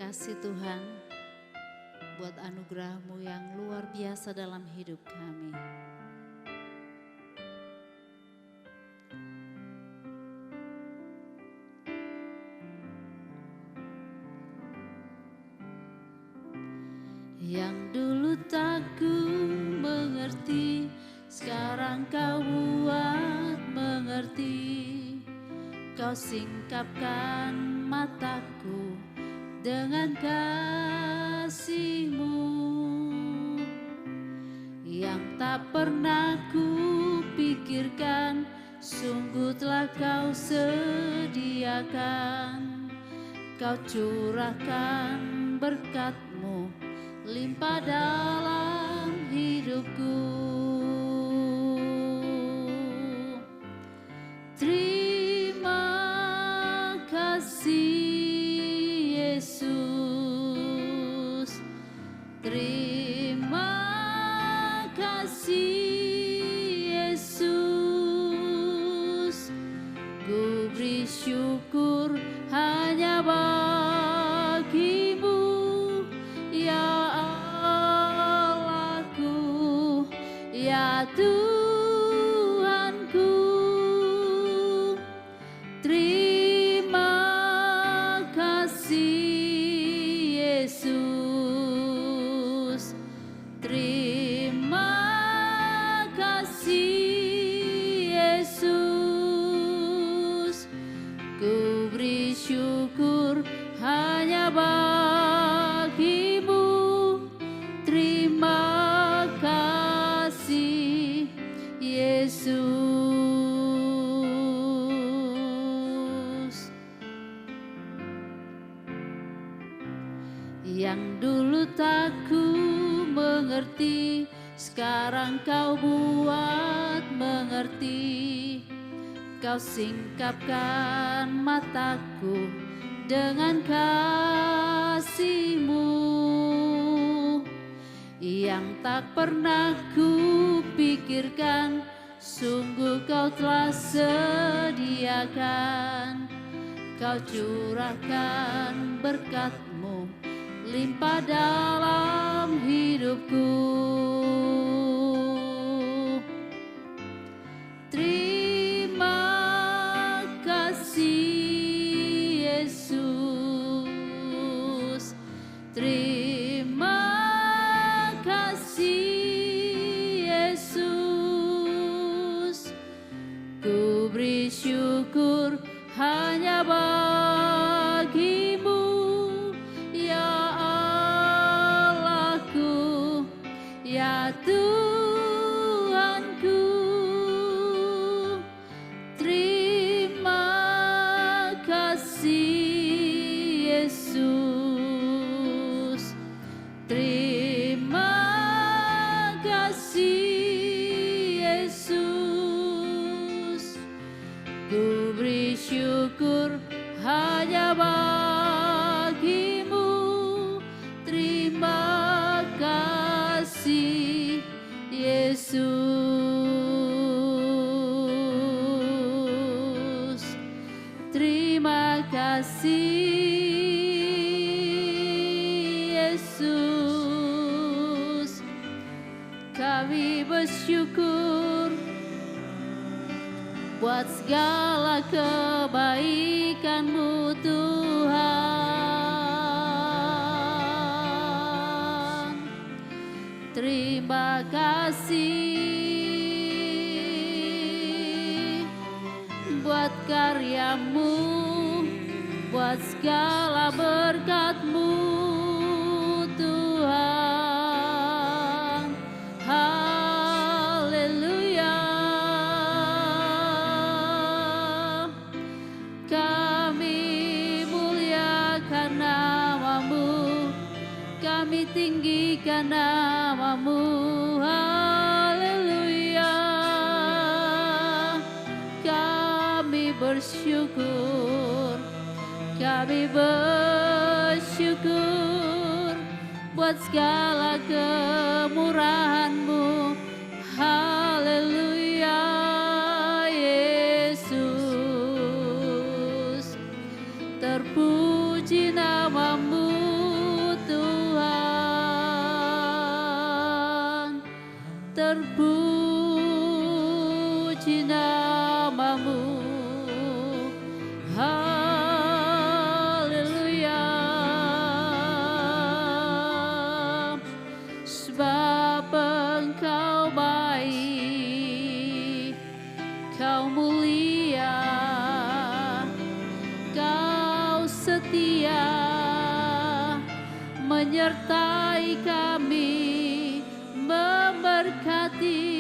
kasih Tuhan buat anugerah-Mu yang luar biasa dalam hidup kami. Yang dulu tak ku mengerti, sekarang Kau buat mengerti. Kau singkapkan mataku dengan kasih-Mu yang tak pernah ku pikirkan, sungguh telah Kau sediakan. Kau curahkan berkat-Mu limpah dalam hidupku. Terima kasih Yesus, terima kasih Yesus. Ku beri syukur hanya bagi-Mu, ya Allahku, ya Tuhanku. Terima kasih Yesus, terima kasih Yesus. Ku beri syukur hanya bagi-Mu. Terima kasih Yesus. Yang dulu tak ku mengerti, sekarang Kau buat mengerti. Kau singkapkan mataku dengan kasih-Mu yang tak pernah ku pikirkan, sungguh Kau telah sediakan. Kau curahkan berkat-Mu limpah dalam hidupku. Terima kasih Yesus, terima kasih Yesus. Ku beri syukur hanya bagi-Mu, ya Allahku, ya Tuhanku. Terima kasih Yesus, terima kasih Yesus. Ku beri syukur hanya bagi-Mu. Terima kasih Yesus, terima kasih Yesus. Kami bersyukur buat segala kebaikan-Mu Tuhan. Terima kasih buat karya-Mu, buat segala berkat-Mu Tuhan. Haleluya. Kami muliakan nama-Mu, kami tinggikan nama-Mu. Haleluya. Kami bersyukur, kami bersyukur buat segala kemurahan-Mu. Haleluya Yesus, terpuji nama-Mu. setia menyertai kami, memberkati.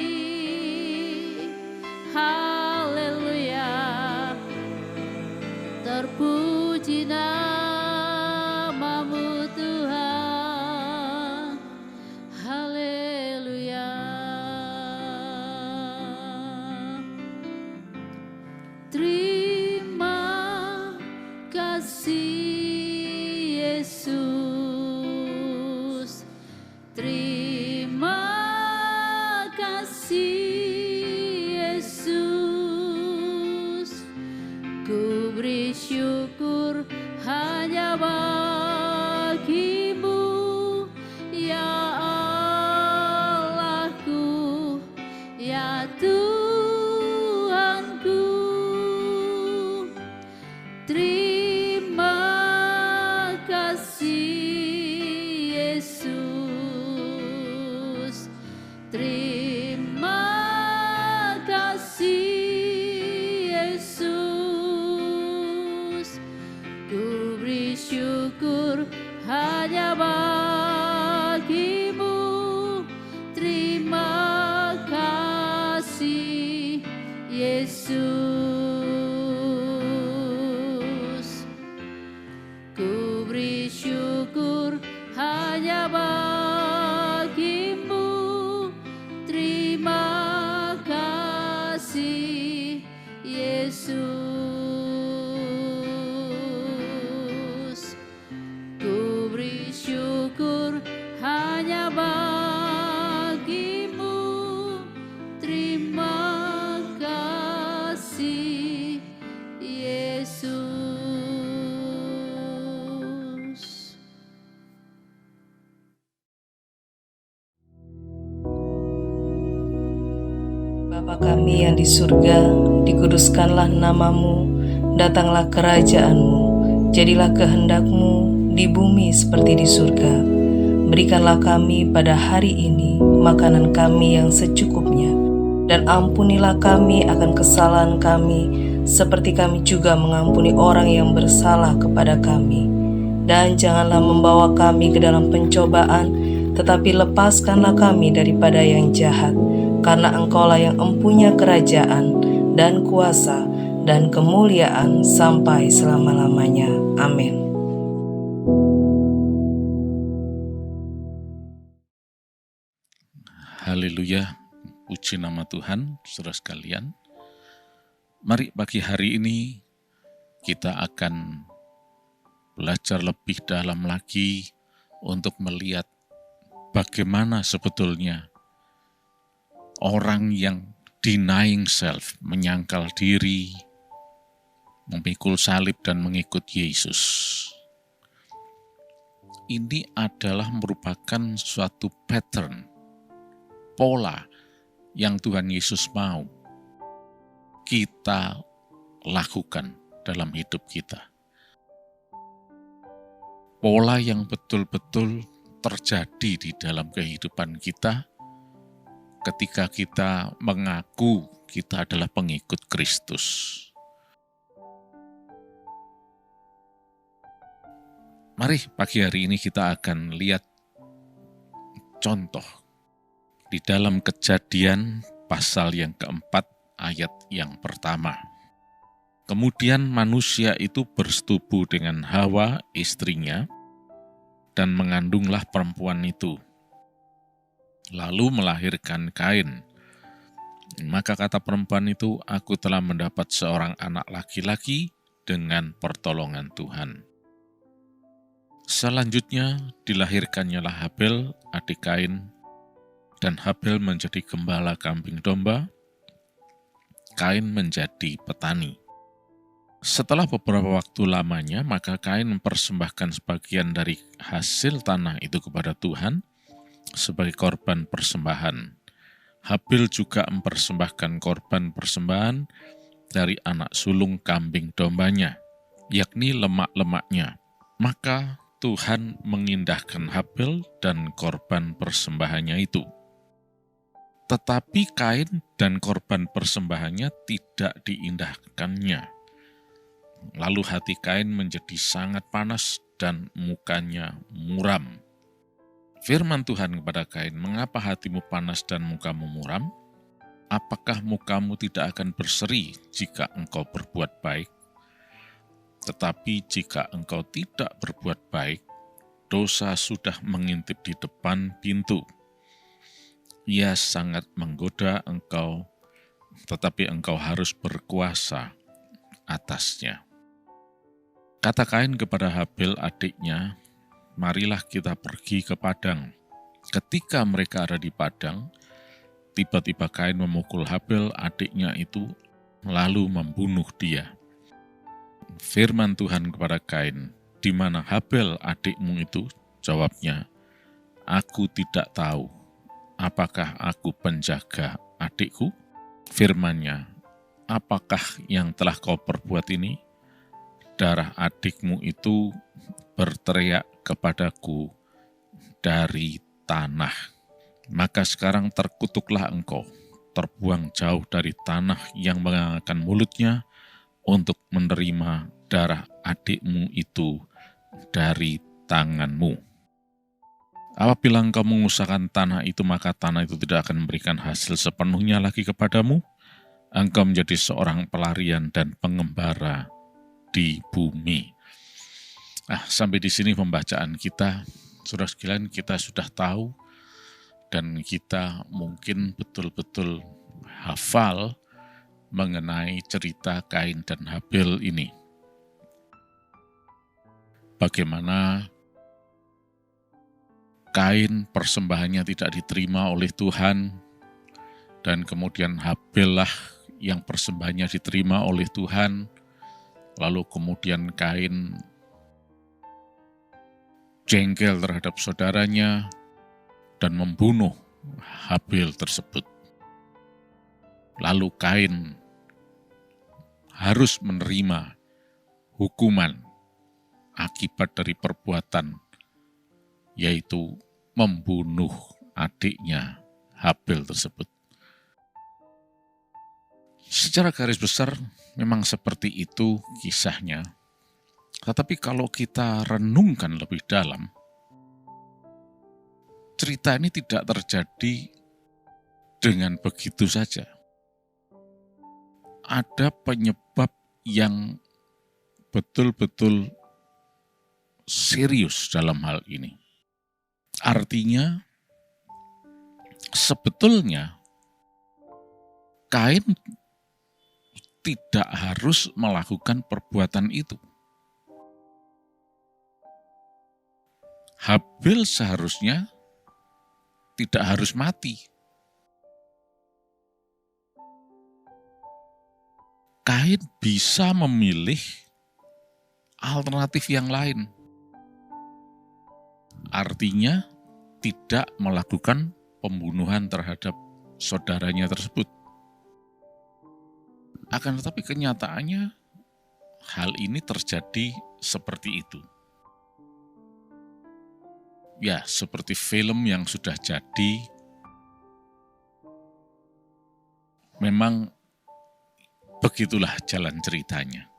Haleluya, terpuji namamu Tuhan. Haleluya. Terima kasih Yesus, terima kasih Yesus. Ku beri syukur hanya bagimu, ya Allahku, ya Tuhanku. Terima kasih Yesus, terima kasih Yesus. Ku beri syukur hanya bagimu. Terima kasih Yesus. Ku beri syukur hanya bagimu. Terima kasih Yesus. Ku beri syukur hanya bagimu. Terima kasih Yesus. Bapa kami yang di surga, dikuduskanlah namamu, datanglah kerajaan-Mu, jadilah kehendak-Mu di bumi seperti di surga. Berikanlah kami pada hari ini makanan kami yang secukupnya, dan ampunilah kami akan kesalahan kami, seperti kami juga mengampuni orang yang bersalah kepada kami. Dan janganlah membawa kami ke dalam pencobaan, tetapi lepaskanlah kami daripada yang jahat. Karena Engkaulah yang empunya kerajaan dan kuasa dan kemuliaan sampai selama-lamanya. Amin. Haleluya, puji nama Tuhan, saudara sekalian. Mari pagi hari ini kita akan belajar lebih dalam lagi untuk melihat bagaimana sebetulnya orang yang denying self, menyangkal diri, memikul salib dan mengikut Yesus. Ini adalah merupakan suatu pattern, pola yang Tuhan Yesus mau kita lakukan dalam hidup kita. Pola yang betul-betul terjadi di dalam kehidupan kita ketika kita mengaku kita adalah pengikut Kristus. Mari pagi hari ini kita akan lihat contoh di dalam Kejadian pasal yang keempat ayat yang pertama. Kemudian manusia itu bersetubuh dengan Hawa istrinya dan mengandunglah perempuan itu. Lalu melahirkan Kain. Maka kata perempuan itu, aku telah mendapat seorang anak laki-laki dengan pertolongan Tuhan. Selanjutnya dilahirkannya Habel, adik Kain, dan Habel menjadi gembala kambing domba, Kain menjadi petani. Setelah beberapa waktu lamanya, maka Kain mempersembahkan sebagian dari hasil tanah itu kepada Tuhan sebagai korban persembahan. Habel juga mempersembahkan korban persembahan dari anak sulung kambing dombanya, yakni lemak-lemaknya. Maka Tuhan mengindahkan Habel dan korban persembahannya itu. Tetapi Kain dan korban persembahannya tidak diindahkannya. Lalu hati Kain menjadi sangat panas dan mukanya muram. Firman Tuhan kepada Kain, "Mengapa hatimu panas dan mukamu muram? Apakah mukamu tidak akan berseri jika engkau berbuat baik? Tetapi jika engkau tidak berbuat baik, dosa sudah mengintip di depan pintu. Ia sangat menggoda engkau, tetapi engkau harus berkuasa atasnya." Kata Kain kepada Habil adiknya, "Marilah kita pergi ke padang." Ketika mereka ada di padang, tiba-tiba Kain memukul Habil adiknya itu, lalu membunuh dia. Firman Tuhan kepada Kain, "Di mana Habil adikmu itu?" Jawabnya, "Aku tidak tahu. Apakah aku penjaga adikku?" Firman-Nya, "Apakah yang telah kau perbuat ini? Darah adikmu itu berteriak kepadaku dari tanah. Maka sekarang terkutuklah engkau, terbuang jauh dari tanah yang mengangkat mulutnya untuk menerima darah adikmu itu dari tanganmu. Apabila engkau mengusahakan tanah itu, maka tanah itu tidak akan memberikan hasil sepenuhnya lagi kepadamu. Engkau menjadi seorang pelarian dan pengembara di bumi." Sampai di sini pembacaan kita. Saudara sekalian, kita sudah tahu dan kita mungkin betul-betul hafal mengenai cerita Kain dan Habil ini. Bagaimana Kain persembahannya tidak diterima oleh Tuhan, dan kemudian Habil lah yang persembahannya diterima oleh Tuhan. Lalu kemudian Kain jengkel terhadap saudaranya dan membunuh Habil tersebut. Lalu Kain harus menerima hukuman akibat dari perbuatan, yaitu membunuh adiknya Habil tersebut. Secara garis besar memang seperti itu kisahnya. Tetapi kalau kita renungkan lebih dalam, cerita ini tidak terjadi dengan begitu saja. Ada penyebab yang betul-betul serius dalam hal ini. Artinya, sebetulnya Kain tidak harus melakukan perbuatan itu. Habil seharusnya tidak harus mati. Kain bisa memilih alternatif yang lain. Artinya tidak melakukan pembunuhan terhadap saudaranya tersebut. Akan tetapi kenyataannya hal ini terjadi seperti itu. Ya, seperti film yang sudah jadi, memang begitulah jalan ceritanya.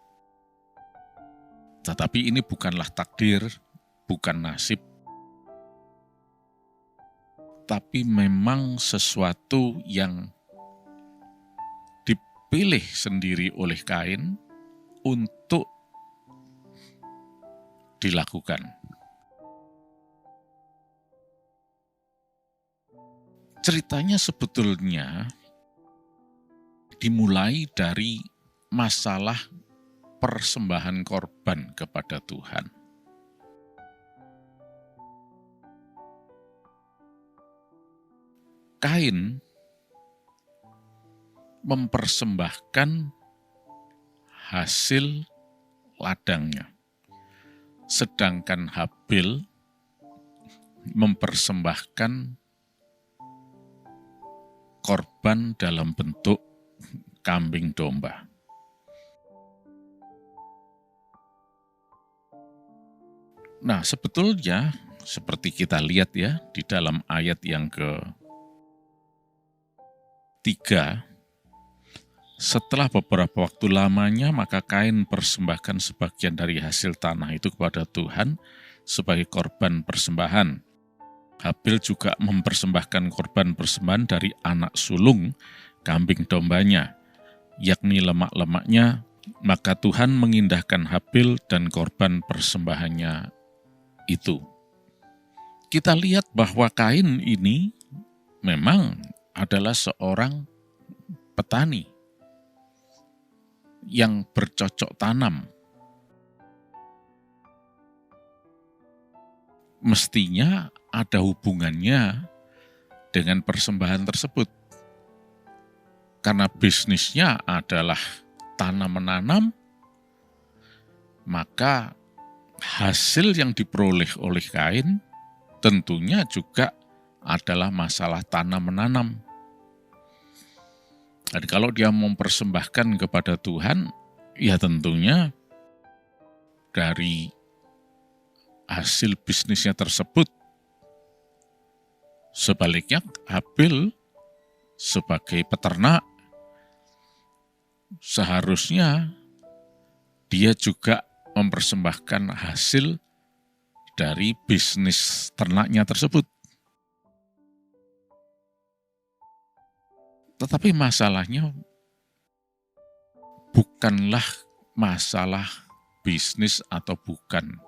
Tetapi ini bukanlah takdir, bukan nasib, tapi memang sesuatu yang dipilih sendiri oleh Kain untuk dilakukan. Ceritanya sebetulnya dimulai dari masalah persembahan korban kepada Tuhan. Kain mempersembahkan hasil ladangnya, sedangkan Habil mempersembahkan korban dalam bentuk kambing domba. Nah, sebetulnya seperti kita lihat ya di dalam ayat yang ke-3, Setelah beberapa waktu lamanya, maka Kain persembahkan sebagian dari hasil tanah itu kepada Tuhan sebagai korban persembahan. Habil juga mempersembahkan korban persembahan dari anak sulung kambing dombanya, yakni lemak-lemaknya, maka Tuhan mengindahkan Habil dan korban persembahannya itu. Kita lihat bahwa Kain ini memang adalah seorang petani yang bercocok tanam. Mestinya ada hubungannya dengan persembahan tersebut. Karena bisnisnya adalah tanam-menanam, maka hasil yang diperoleh oleh Kain tentunya juga adalah masalah tanam-menanam. Dan kalau dia mempersembahkan kepada Tuhan, ya tentunya dari hasil bisnisnya tersebut. Sebaliknya, Habil sebagai peternak, seharusnya dia juga mempersembahkan hasil dari bisnis ternaknya tersebut. Tetapi masalahnya bukanlah masalah bisnis atau bukan.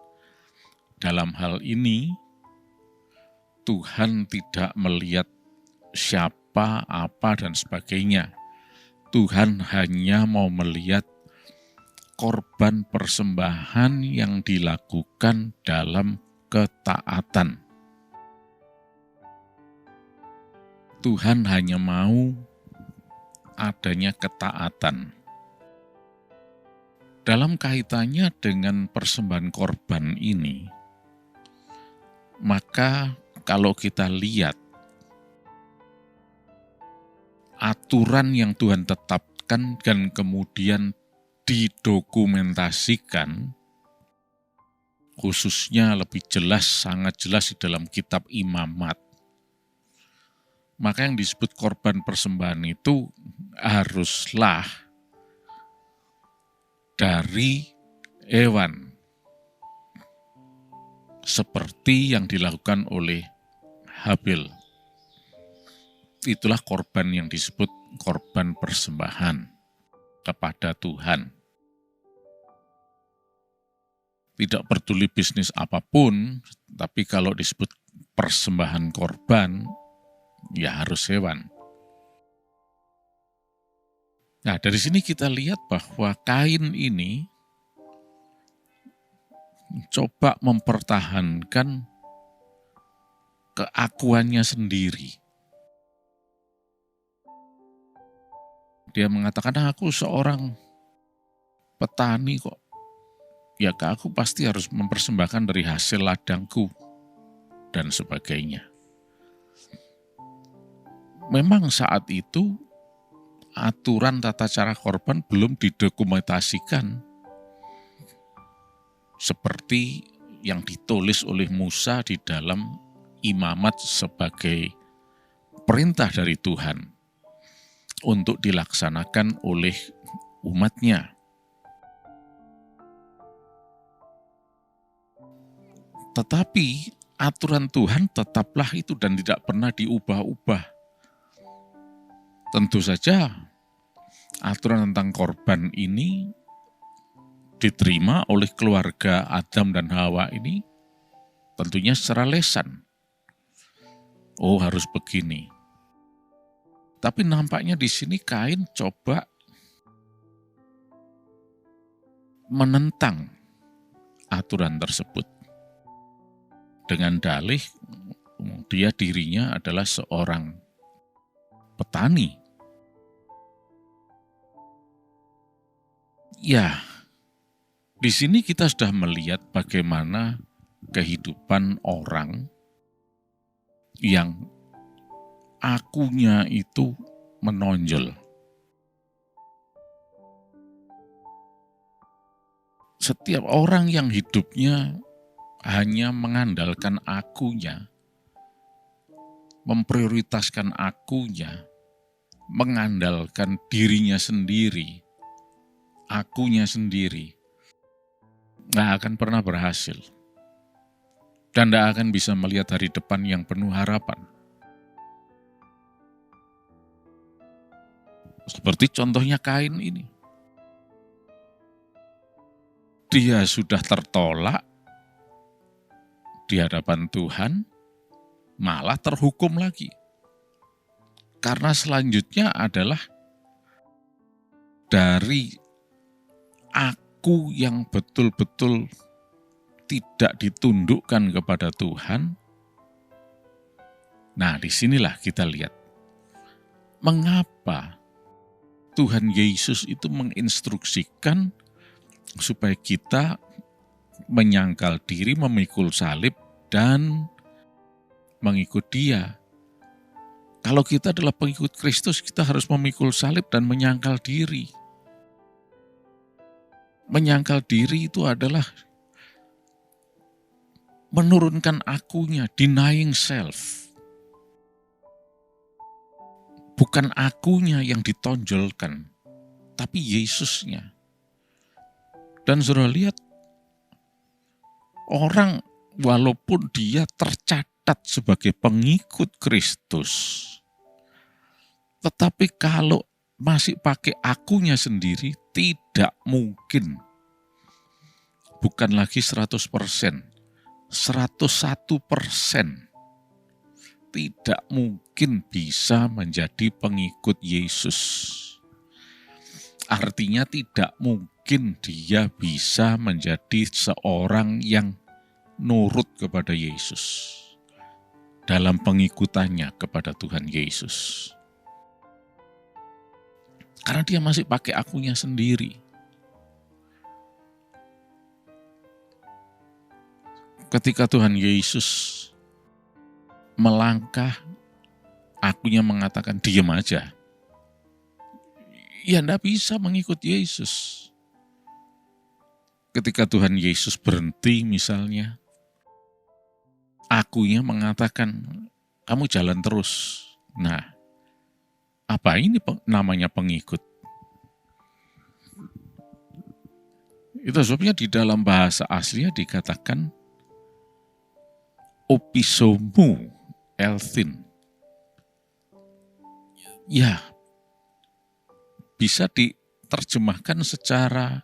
Dalam hal ini, Tuhan tidak melihat siapa, apa, dan sebagainya. Tuhan hanya mau melihat korban persembahan yang dilakukan dalam ketaatan. Tuhan hanya mau adanya ketaatan. Dalam kaitannya dengan persembahan korban ini, maka kalau kita lihat aturan yang Tuhan tetapkan dan kemudian didokumentasikan, khususnya lebih jelas, sangat jelas di dalam kitab Imamat, maka yang disebut korban persembahan itu haruslah dari hewan, seperti yang dilakukan oleh Habil. Itulah korban yang disebut korban persembahan kepada Tuhan. Tidak peduli bisnis apapun, tapi kalau disebut persembahan korban, ya harus hewan. Nah, dari sini kita lihat bahwa Kain ini coba mempertahankan keakuannya sendiri. Dia mengatakan, aku seorang petani kok. Ya, aku pasti harus mempersembahkan dari hasil ladangku dan sebagainya. Memang saat itu aturan tata cara korban belum didokumentasikan seperti yang ditulis oleh Musa di dalam Imamat sebagai perintah dari Tuhan untuk dilaksanakan oleh umatnya. Tetapi aturan Tuhan tetaplah itu dan tidak pernah diubah-ubah. Tentu saja aturan tentang korban ini diterima oleh keluarga Adam dan Hawa ini tentunya secara lesan. Oh, harus begini. Tapi nampaknya di sini Kain coba menentang aturan tersebut dengan dalih dia dirinya adalah seorang petani. Ya, di sini kita sudah melihat bagaimana kehidupan orang yang akunya itu menonjol. Setiap orang yang hidupnya hanya mengandalkan akunya, memprioritaskan akunya, mengandalkan dirinya sendiri, akunya sendiri, nggak akan pernah berhasil. Dan nggak akan bisa melihat hari depan yang penuh harapan. Seperti contohnya Kain ini. Dia sudah tertolak di hadapan Tuhan, malah terhukum lagi. Karena selanjutnya adalah dari aku yang betul-betul tidak ditundukkan kepada Tuhan. Nah, disinilah kita lihat mengapa Tuhan Yesus itu menginstruksikan supaya kita menyangkal diri, memikul salib, dan mengikut Dia. Kalau kita adalah pengikut Kristus, kita harus memikul salib dan menyangkal diri. Menyangkal diri itu adalah menurunkan akunya, denying self. Bukan akunya yang ditonjolkan, tapi Yesusnya. Dan saudara lihat, orang walaupun dia tercatat sebagai pengikut Kristus, tetapi kalau masih pakai akunya sendiri, tidak mungkin. Bukan lagi 100%, 101%. Tidak mungkin bisa menjadi pengikut Yesus. Artinya tidak mungkin dia bisa menjadi seorang yang nurut kepada Yesus dalam pengikutannya kepada Tuhan Yesus. Karena dia masih pakai akunya sendiri. Ketika Tuhan Yesus melangkah, akunya mengatakan diam aja. Ya enggak bisa mengikut Yesus. Ketika Tuhan Yesus berhenti misalnya, akunya mengatakan kamu jalan terus. Nah, apa ini namanya pengikut? Itu sebabnya di dalam bahasa aslinya dikatakan opisomu elthin. Ya, bisa diterjemahkan secara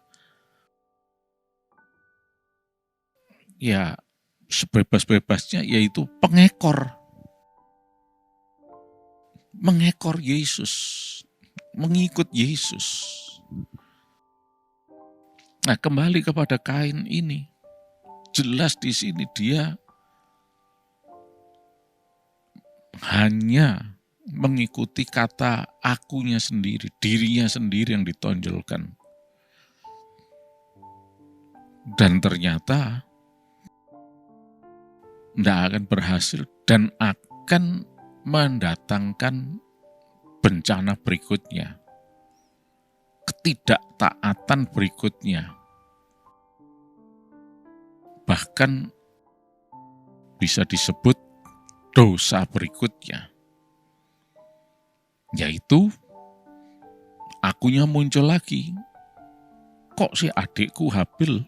ya sebebas-bebasnya, yaitu pengekor. Mengekor Yesus, mengikut Yesus. Nah, kembali kepada Kain ini, jelas di sini dia hanya mengikuti kata akunya sendiri, dirinya sendiri yang ditonjolkan. Dan ternyata tidak akan berhasil dan akan mendatangkan bencana berikutnya, ketidaktaatan berikutnya, bahkan bisa disebut dosa berikutnya, yaitu akunya muncul lagi. Kok si adikku Habil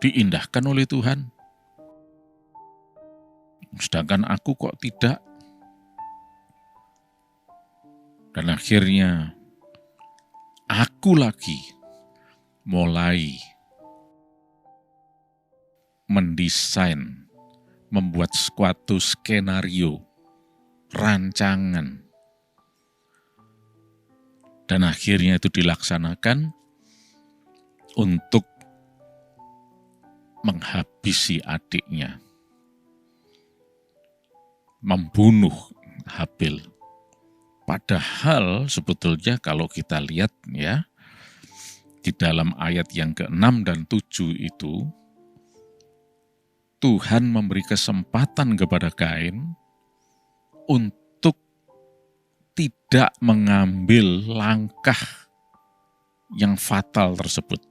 diindahkan oleh Tuhan, sedangkan aku kok tidak? Dan akhirnya aku lagi mulai mendesain, membuat suatu skenario, rancangan. Dan akhirnya itu dilaksanakan untuk menghabisi adiknya, membunuh Habil. Padahal sebetulnya kalau kita lihat ya, di dalam ayat yang ke-6 dan 7 itu, Tuhan memberi kesempatan kepada Kain untuk tidak mengambil langkah yang fatal tersebut.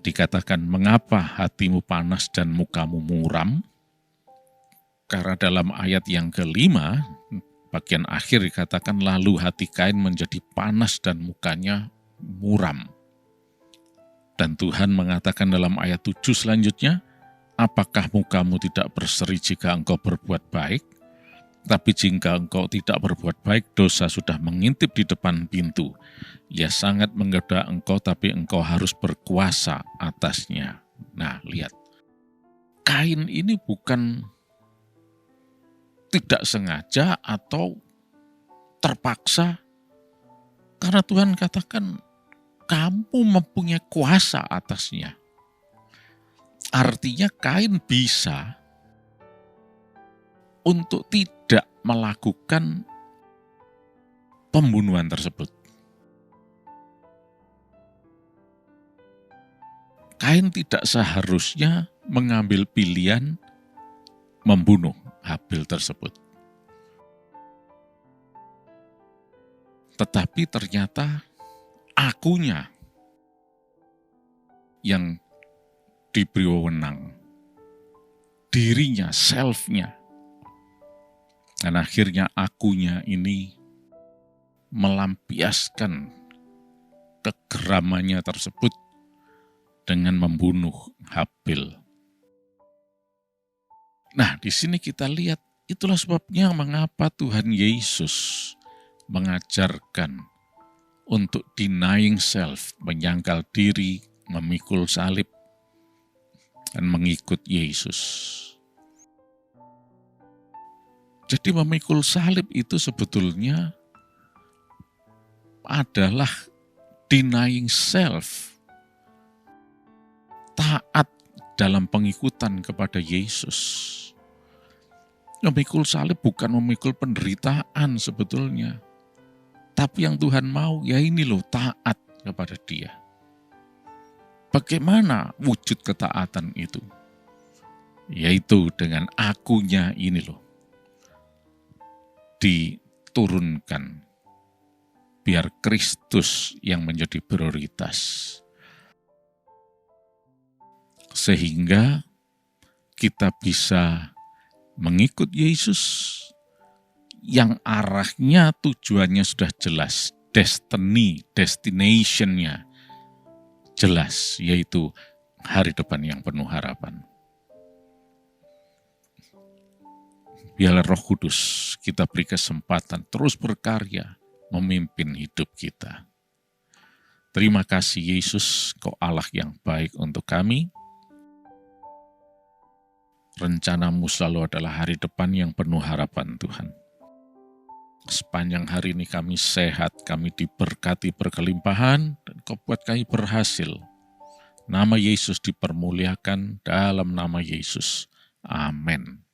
Dikatakan, mengapa hatimu panas dan mukamu muram? Karena dalam ayat yang kelima, bagian akhir dikatakan, lalu hati Kain menjadi panas dan mukanya muram. Dan Tuhan mengatakan dalam ayat 7 selanjutnya, apakah mukamu tidak berseri jika engkau berbuat baik? Tapi jika engkau tidak berbuat baik, dosa sudah mengintip di depan pintu. Ia sangat menggoda engkau, tapi engkau harus berkuasa atasnya. Nah, lihat. Kain ini bukan tidak sengaja atau terpaksa, karena Tuhan katakan, kamu mempunyai kuasa atasnya. Artinya Kain bisa untuk tidak melakukan pembunuhan tersebut. Kain tidak seharusnya mengambil pilihan membunuh Habil tersebut. Tetapi ternyata akunya yang diberi wewenang, dirinya, self-nya. Dan akhirnya akunya ini melampiaskan kegeramannya tersebut dengan membunuh Habil. Nah, di sini kita lihat, itulah sebabnya mengapa Tuhan Yesus mengajarkan untuk denying self, menyangkal diri, memikul salib, dan mengikut Yesus. Jadi memikul salib itu sebetulnya adalah denying self, taat dalam pengikutan kepada Yesus. Memikul salib bukan memikul penderitaan sebetulnya. Tapi yang Tuhan mau, ya ini loh, taat kepada Dia. Bagaimana wujud ketaatan itu? Yaitu dengan akunya ini loh, diturunkan. Biar Kristus yang menjadi prioritas. Sehingga kita bisa mengikut Yesus yang arahnya, tujuannya sudah jelas, destination-nya jelas, yaitu hari depan yang penuh harapan. Biarlah Roh Kudus kita beri kesempatan terus berkarya memimpin hidup kita. Terima kasih Yesus, Kau Allah yang baik untuk kami. Rencanamu selalu adalah hari depan yang penuh harapan Tuhan. Sepanjang hari ini kami sehat, kami diberkati berkelimpahan, dan Kau buat kami berhasil. Nama Yesus dipermuliakan dalam nama Yesus. Amin.